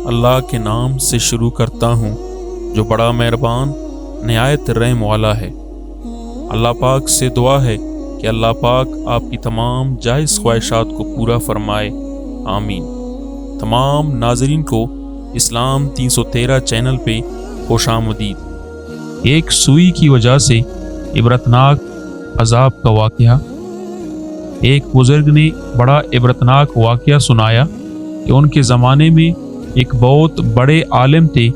اللہ کے نام سے شروع کرتا ہوں جو بڑا مہربان نہایت رحم والا ہے۔ اللہ پاک سے دعا ہے کہ اللہ پاک آپ کی تمام جائز خواہشات کو پورا فرمائے، آمین۔ تمام ناظرین کو اسلام 313 چینل پہ خوش آمدید۔ ایک سوئی کی وجہ سے عبرتناک عذاب کا واقعہ۔ ایک بزرگ نے بڑا عبرتناک واقعہ سنایا کہ ان کے زمانے میں ایک بہت بڑے عالم تھے۔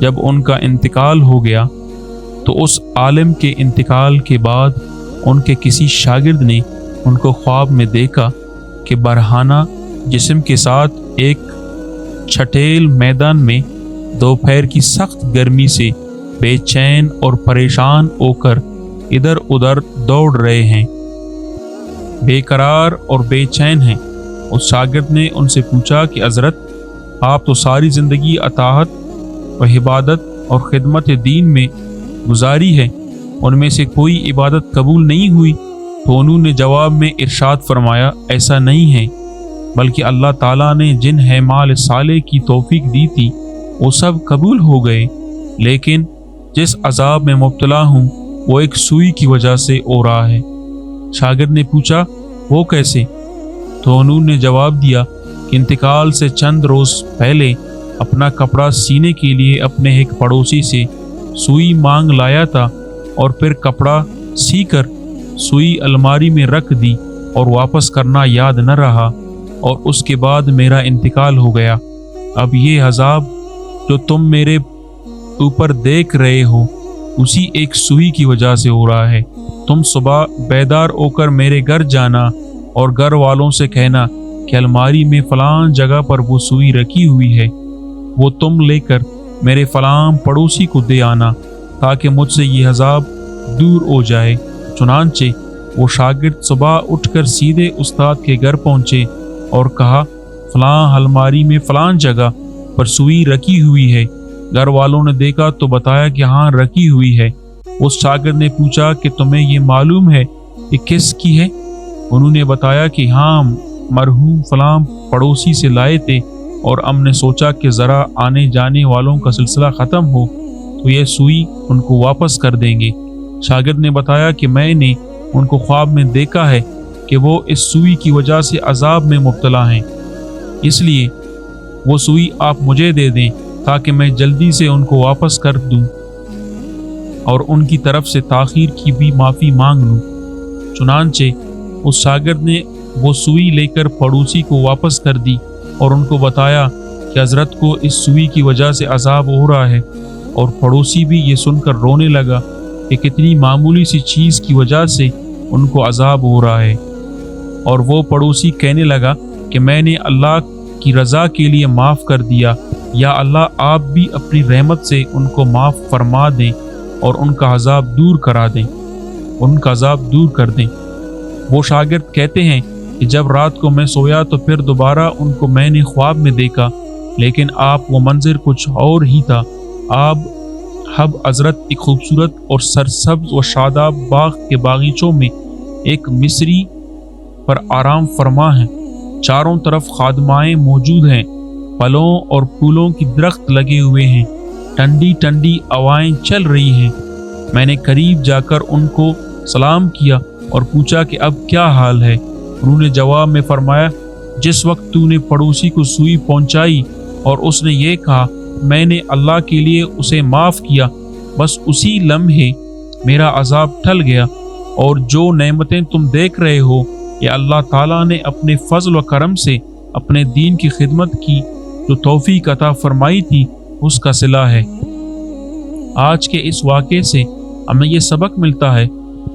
جب ان کا انتقال ہو گیا تو اس عالم کے انتقال کے بعد ان کے کسی شاگرد نے ان کو خواب میں دیکھا کہ برہنہ جسم کے ساتھ ایک چھٹیل میدان میں دوپہر کی سخت گرمی سے بے چین اور پریشان ہو کر ادھر ادھر دوڑ رہے ہیں، بے قرار اور بے چین ہیں۔ اس شاگرد نے ان سے پوچھا کہ حضرت، آپ تو ساری زندگی اطاعت و عبادت اور خدمت دین میں گزاری ہے، ان میں سے کوئی عبادت قبول نہیں ہوئی؟ تو انہوں نے جواب میں ارشاد فرمایا، ایسا نہیں ہے، بلکہ اللہ تعالیٰ نے جن اعمال صالح کی توفیق دی تھی وہ سب قبول ہو گئے، لیکن جس عذاب میں مبتلا ہوں وہ ایک سوئی کی وجہ سے ہو رہا ہے۔ شاگرد نے پوچھا، وہ کیسے؟ تو انہوں نے جواب دیا کہ انتقال سے چند روز پہلے اپنا کپڑا سینے کے لیے اپنے ایک پڑوسی سے سوئی مانگ لایا تھا، اور پھر کپڑا سی کر سوئی الماری میں رکھ دی اور واپس کرنا یاد نہ رہا، اور اس کے بعد میرا انتقال ہو گیا۔ اب یہ عذاب جو تم میرے اوپر دیکھ رہے ہو اسی ایک سوئی کی وجہ سے ہو رہا ہے۔ تم صبح بیدار ہو کر میرے گھر جانا اور گھر والوں سے کہنا کہ الماری میں فلاں جگہ پر وہ سوئی رکھی ہوئی ہے، وہ تم لے کر میرے فلاں پڑوسی کو دے آنا تاکہ مجھ سے یہ عذاب دور ہو جائے۔ چنانچہ وہ شاگرد صبح اٹھ کر سیدھے استاد کے گھر پہنچے اور کہا، فلاں الماری میں فلاں جگہ پر سوئی رکھی ہوئی ہے۔ گھر والوں نے دیکھا تو بتایا کہ ہاں رکھی ہوئی ہے۔ اس شاگرد نے پوچھا کہ تمہیں یہ معلوم ہے کہ کس کی ہے؟ انہوں نے بتایا کہ ہاں، مرحوم فلاں پڑوسی سے لائے تھے، اور ہم نے سوچا کہ ذرا آنے جانے والوں کا سلسلہ ختم ہو تو یہ سوئی ان کو واپس کر دیں گے۔ شاگرد نے بتایا کہ میں نے ان کو خواب میں دیکھا ہے کہ وہ اس سوئی کی وجہ سے عذاب میں مبتلا ہیں، اس لیے وہ سوئی آپ مجھے دے دیں تاکہ میں جلدی سے ان کو واپس کر دوں اور ان کی طرف سے تاخیر کی بھی معافی مانگ لوں۔ چنانچہ اس شاگرد نے وہ سوئی لے کر پڑوسی کو واپس کر دی اور ان کو بتایا کہ حضرت کو اس سوئی کی وجہ سے عذاب ہو رہا ہے، اور پڑوسی بھی یہ سن کر رونے لگا کہ کتنی معمولی سی چیز کی وجہ سے ان کو عذاب ہو رہا ہے، اور وہ پڑوسی کہنے لگا کہ میں نے اللہ کی رضا کے لیے معاف کر دیا، یا اللہ آپ بھی اپنی رحمت سے ان کو معاف فرما دیں اور ان کا عذاب دور کر دیں۔ وہ شاگرد کہتے ہیں کہ جب رات کو میں سویا تو پھر دوبارہ ان کو میں نے خواب میں دیکھا، لیکن وہ منظر کچھ اور ہی تھا۔ اب حضرت ایک خوبصورت اور سرسبز و شاداب باغ کے باغیچوں میں ایک مصری پر آرام فرما ہیں، چاروں طرف خادمائیں موجود ہیں، پھلوں اور پھولوں کی درخت لگے ہوئے ہیں، ٹھنڈی ٹھنڈی ہوائیں چل رہی ہیں۔ میں نے قریب جا کر ان کو سلام کیا اور پوچھا کہ اب کیا حال ہے؟ انہوں نے جواب میں فرمایا، جس وقت تو نے پڑوسی کو سوئی پہنچائی اور اس نے یہ کہا میں نے اللہ کے لیے اسے معاف کیا، بس اسی لمحے میرا عذاب ٹل گیا، اور جو نعمتیں تم دیکھ رہے ہو یہ اللہ تعالیٰ نے اپنے فضل و کرم سے اپنے دین کی خدمت کی جو توفیق عطا فرمائی تھی اس کا صلہ ہے۔ آج کے اس واقعے سے ہمیں یہ سبق ملتا ہے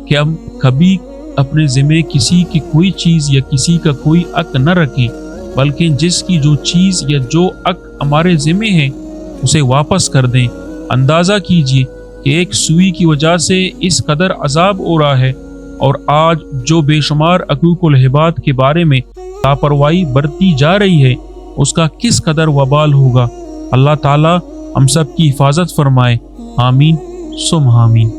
کہ ہم کبھی اپنے ذمے کسی کی کوئی چیز یا کسی کا کوئی حق نہ رکھیں، بلکہ جس کی جو چیز یا جو حق ہمارے ذمے ہے اسے واپس کر دیں۔ اندازہ کیجئے کہ ایک سوئی کی وجہ سے اس قدر عذاب ہو رہا ہے، اور آج جو بے شمار حقوق العباد کے بارے میں لاپرواہی برتی جا رہی ہے اس کا کس قدر وبال ہوگا۔ اللہ تعالی ہم سب کی حفاظت فرمائے، آمین ثم آمین۔